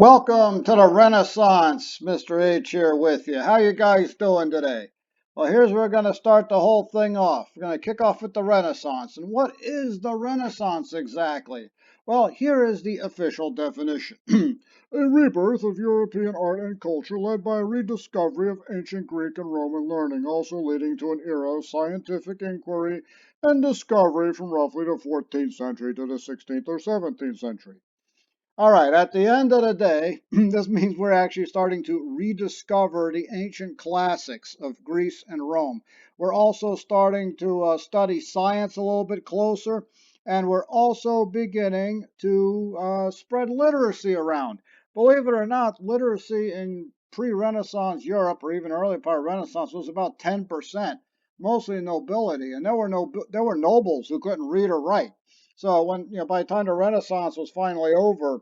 Welcome to the Renaissance. Mr. H here with you. How you guys doing today? Well, here's where we're going to start the whole thing off. We're going to kick off with the Renaissance. And what is the Renaissance exactly? Well, here is the official definition. A rebirth of European art and culture led by a rediscovery of ancient Greek and Roman learning, also leading to an era of scientific inquiry and discovery from roughly the 14th century to the 16th or 17th century. All right, at the end of the day, this means we're actually starting to rediscover the ancient classics of Greece and Rome. We're also starting to study science a little bit closer, and we're also beginning to spread literacy around. Believe it or not, literacy in pre-Renaissance Europe, or even early part of Renaissance, was about 10%, mostly nobility, and there were nobles who couldn't read or write. So by the time the Renaissance was finally over,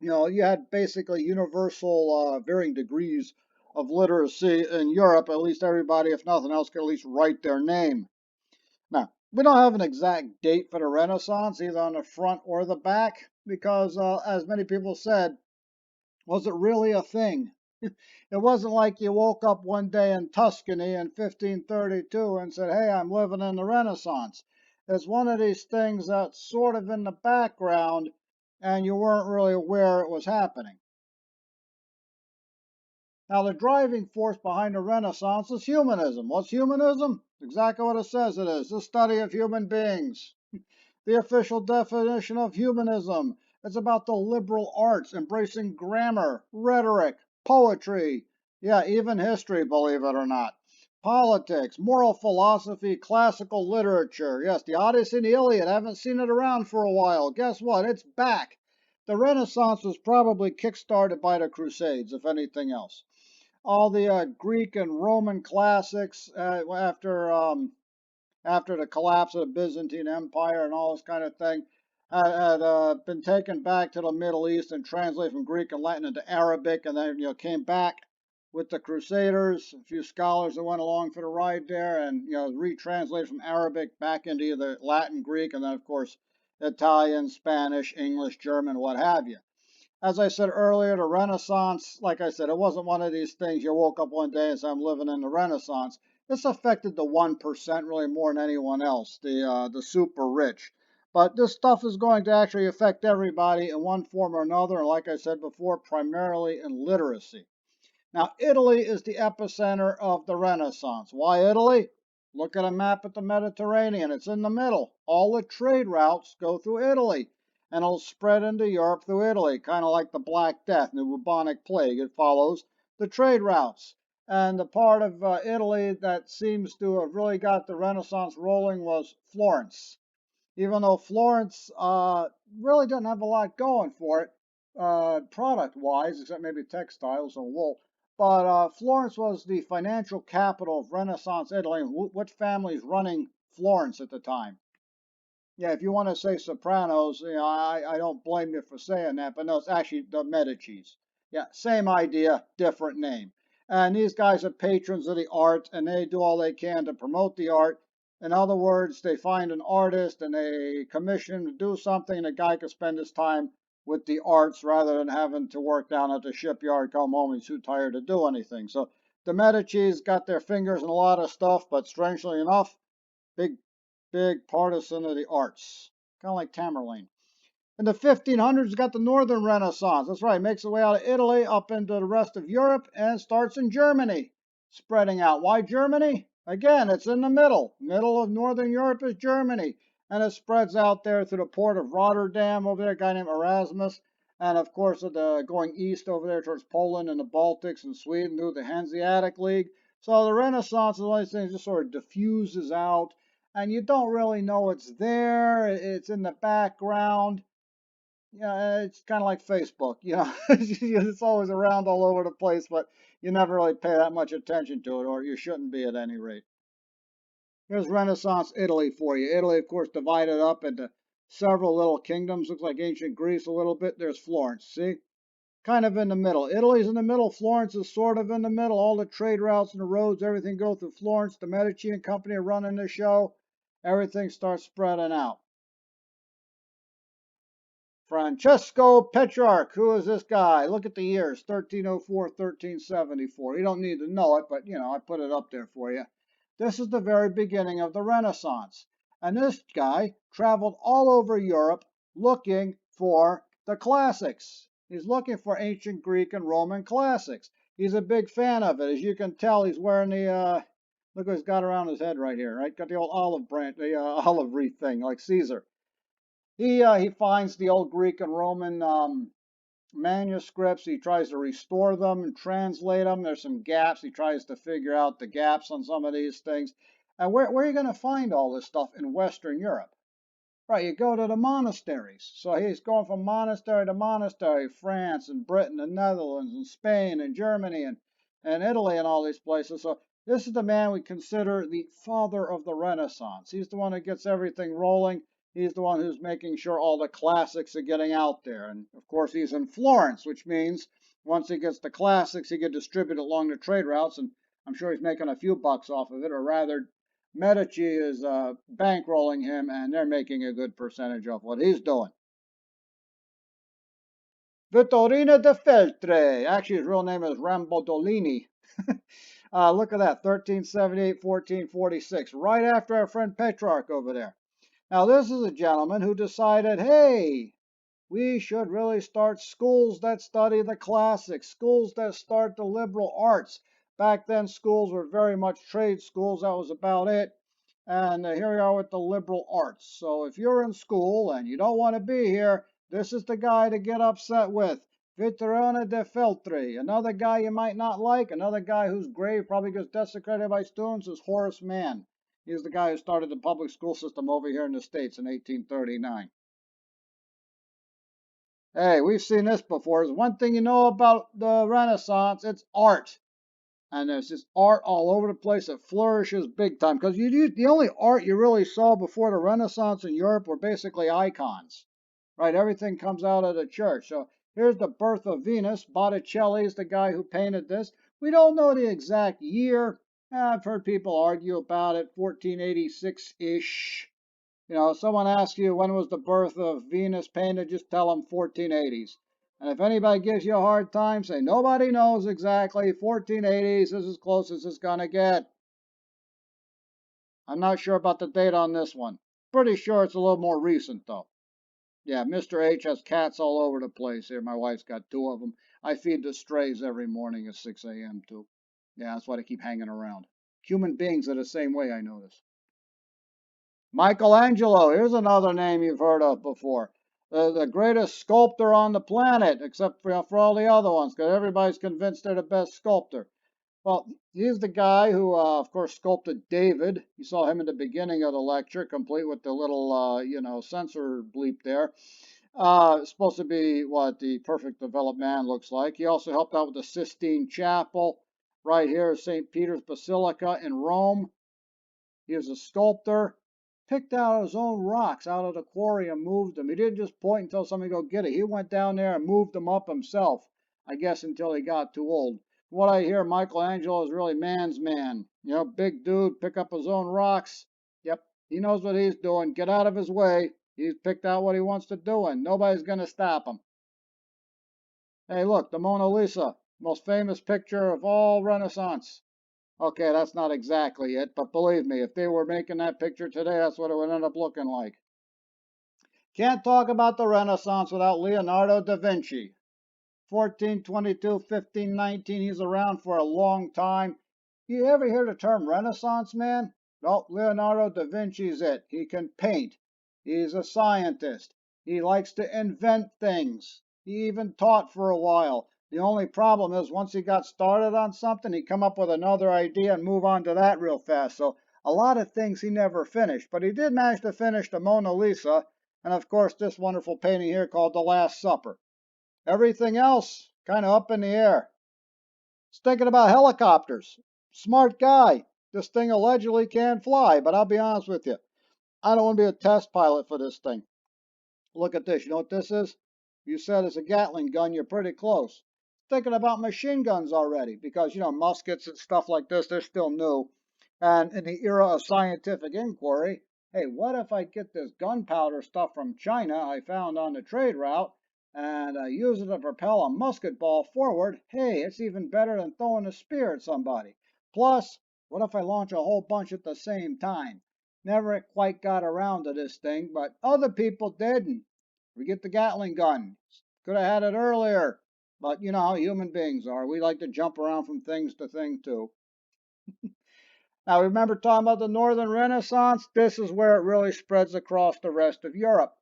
you had basically universal, varying degrees of literacy in Europe. At least everybody, if nothing else, could at least write their name. Now, we don't have an exact date for the Renaissance, either on the front or the back, because, as many people said, was it really a thing? It wasn't like you woke up one day in Tuscany in 1532 and said, "Hey, I'm living in the Renaissance." It's one of these things that's sort of in the background and you weren't really aware it was happening. Now, the driving force behind the Renaissance is humanism. What's humanism? Exactly what it says it is, the study of human beings. The official definition of humanism is about the liberal arts, embracing grammar, rhetoric, poetry, yeah, even history, believe it or not. Politics, moral philosophy, classical literature. Yes, the Odyssey and the Iliad. I haven't seen it around for a while. Guess what? It's back. The Renaissance was probably kick-started by the Crusades, if anything else. All the Greek and Roman classics after the collapse of the Byzantine Empire and all this kind of thing, had been taken back to the Middle East and translated from Greek and Latin into Arabic, and then came back with the Crusaders. A few scholars that went along for the ride there, and retranslated from Arabic back into either Latin, Greek, and then of course Italian, Spanish, English, German, what have you. As I said earlier, the Renaissance, like I said, it wasn't one of these things you woke up one day and said, "I'm living in the Renaissance." This affected the 1% really more than anyone else, the super rich. But this stuff is going to actually affect everybody in one form or another, and like I said before, primarily in literacy. Now, Italy is the epicenter of the Renaissance. Why Italy? Look at a map of the Mediterranean. It's in the middle. All the trade routes go through Italy, and it'll spread into Europe through Italy, kind of like the Black Death and the bubonic plague. It follows the trade routes. And the part of Italy that seems to have really got the Renaissance rolling was Florence, even though Florence really didn't have a lot going for it product-wise, except maybe textiles and wool. But Florence was the financial capital of Renaissance Italy. And what family's running Florence at the time? Yeah, if you want to say Sopranos, I don't blame you for saying that, but no, it's actually the Medicis. Yeah, same idea, different name. And these guys are patrons of the art, and they do all they can to promote the art. In other words, they find an artist and they commission to do something, and the guy can spend his time with the arts rather than having to work down at the shipyard, come home, he's too tired to do anything. So the Medicis got their fingers in a lot of stuff, but strangely enough, big big partisan of the arts, kind of like Tamerlane. In the 1500s, got the Northern Renaissance. That's right, makes its way out of Italy up into the rest of Europe and starts in Germany, spreading out. Why Germany? Again, it's in the middle. Middle of Northern Europe is Germany, and it spreads out there through the port of Rotterdam over there, a guy named Erasmus, and of course going east over there towards Poland and the Baltics and Sweden through the Hanseatic League. So the Renaissance is one of these things that just sort of diffuses out, and you don't really know it's there. It's in the background. Yeah, it's kind of like Facebook, it's always around all over the place, but you never really pay that much attention to it, or you shouldn't be at any rate. Here's Renaissance Italy for you. Italy, of course, divided up into several little kingdoms. Looks like ancient Greece a little bit. There's Florence, see? Kind of in the middle. Italy's in the middle. Florence is sort of in the middle. All the trade routes and the roads, everything go through Florence. The Medici and Company are running the show. Everything starts spreading out. Francesco Petrarch. Who is this guy? Look at the years, 1304, 1374. You don't need to know it, but I put it up there for you. This is the very beginning of the Renaissance. And this guy traveled all over Europe looking for the classics. He's looking for ancient Greek and Roman classics. He's a big fan of it. As you can tell, he's wearing the, look what he's got around his head right here, right? Got the old olive branch, the olive wreath thing, like Caesar. He finds the old Greek and Roman manuscripts. He tries to restore them and translate them. There's some gaps. He tries to figure out the gaps on some of these things. And where are you going to find all this stuff in Western Europe? Right, you go to the monasteries. So he's going from monastery to monastery, France and Britain and Netherlands and Spain and Germany and Italy and all these places. So this is the man we consider the father of the Renaissance. He's the one that gets everything rolling. He's the one who's making sure all the classics are getting out there. And of course, he's in Florence, which means once he gets the classics, he can distribute along the trade routes. And I'm sure he's making a few bucks off of it, or rather, Medici is bankrolling him, and they're making a good percentage of what he's doing. Vittorino de Feltre. Actually, his real name is Rambodolini. Look at that, 1378, 1446, right after our friend Petrarch over there. Now, this is a gentleman who decided, hey, we should really start schools that study the classics, schools that start the liberal arts. Back then, schools were very much trade schools. That was about it. And here we are with the liberal arts. So if you're in school and you don't want to be here, this is the guy to get upset with. Vittorino de Feltre. Another guy you might not like, another guy whose grave probably gets desecrated by students, is Horace Mann. He's the guy who started the public school system over here in the States in 1839. Hey, we've seen this before. There's one thing you know about the Renaissance, it's art. And there's just art all over the place that flourishes big time. Because the only art you really saw before the Renaissance in Europe were basically icons. Right? Everything comes out of the church. So here's the birth of Venus. Botticelli is the guy who painted this. We don't know the exact year. I've heard people argue about it, 1486-ish. Someone asks you when was the birth of Venus painted, just tell them 1480s. And if anybody gives you a hard time, say nobody knows exactly. 1480s is as close as it's going to get. I'm not sure about the date on this one. Pretty sure it's a little more recent, though. Yeah, Mr. H has cats all over the place here. My wife's got two of them. I feed the strays every morning at 6 a.m. too. Yeah, that's why they keep hanging around. Human beings are the same way, I notice. Michelangelo, here's another name you've heard of before. The greatest sculptor on the planet, except for all the other ones, because everybody's convinced they're the best sculptor. Well, he's the guy who, of course, sculpted David. You saw him in the beginning of the lecture, complete with the little, sensor bleep there. Supposed to be what the perfect developed man looks like. He also helped out with the Sistine Chapel. Right here is St. Peter's Basilica in Rome. He was a sculptor. Picked out his own rocks out of the quarry and moved them. He didn't just point and tell somebody to go get it. He went down there and moved them up himself, I guess until he got too old. From what I hear, Michelangelo is really man's man. Big dude, pick up his own rocks. Yep, he knows what he's doing. Get out of his way. He's picked out what he wants to do, and nobody's going to stop him. Hey, look, the Mona Lisa, most famous picture of all Renaissance. Okay, that's not exactly it, but believe me, if they were making that picture today, that's what it would end up looking like. Can't talk about the Renaissance without Leonardo da Vinci. 1422, 1519, he's around for a long time. You ever hear the term Renaissance man? No, Leonardo da Vinci's it. He can paint. He's a scientist. He likes to invent things. He even taught for a while. The only problem is once he got started on something, he'd come up with another idea and move on to that real fast. So a lot of things he never finished, but he did manage to finish the Mona Lisa, and of course this wonderful painting here called The Last Supper. Everything else, kind of up in the air. He's thinking about helicopters. Smart guy. This thing allegedly can fly, but I'll be honest with you. I don't want to be a test pilot for this thing. Look at this. You know what this is? You said it's a Gatling gun. You're pretty close. Thinking about machine guns already because, muskets and stuff like this, they're still new. And in the era of scientific inquiry, hey, what if I get this gunpowder stuff from China I found on the trade route and I use it to propel a musket ball forward? Hey, it's even better than throwing a spear at somebody. Plus, what if I launch a whole bunch at the same time? Never quite got around to this thing, but other people did. And we get the Gatling gun. Could have had it earlier. But you know how human beings are. We like to jump around from things to thing too. Now, remember talking about the Northern Renaissance? This is where it really spreads across the rest of Europe.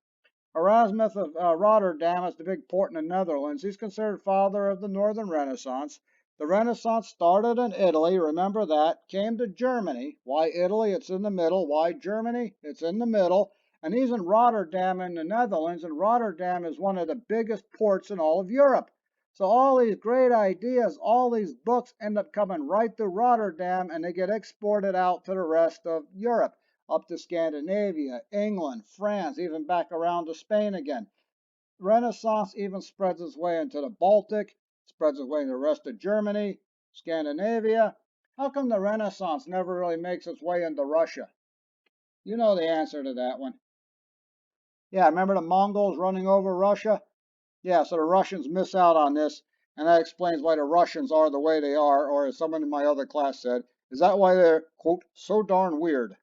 Erasmus of Rotterdam is the big port in the Netherlands. He's considered father of the Northern Renaissance. The Renaissance started in Italy, remember that, came to Germany. Why Italy? It's in the middle. Why Germany? It's in the middle. And he's in Rotterdam in the Netherlands, and Rotterdam is one of the biggest ports in all of Europe. So all these great ideas, all these books end up coming right through Rotterdam, and they get exported out to the rest of Europe, up to Scandinavia, England, France, even back around to Spain again. Renaissance even spreads its way into the Baltic, spreads its way into the rest of Germany, Scandinavia. How come the Renaissance never really makes its way into Russia? You know the answer to that one. Yeah, remember the Mongols running over Russia? Yeah, so the Russians miss out on this, and that explains why the Russians are the way they are, or as someone in my other class said, is that why they're, quote, so darn weird?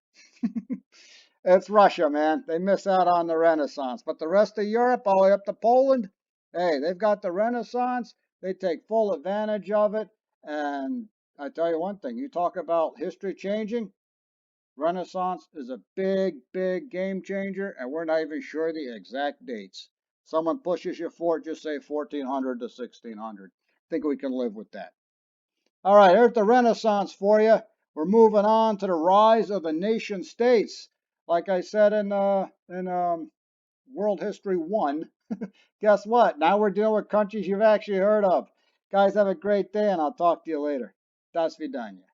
It's Russia, man. They miss out on the Renaissance. But the rest of Europe, all the way up to Poland, hey, they've got the Renaissance. They take full advantage of it. And I tell you one thing, you talk about history changing, Renaissance is a big, big game changer, and we're not even sure the exact dates. Someone pushes you for it, just say 1400 to 1600. I think we can live with that. All right, here's the Renaissance for you. We're moving on to the rise of the nation states. Like I said in World History 1, guess what? Now we're dealing with countries you've actually heard of. Guys, have a great day, and I'll talk to you later. Das vidanya.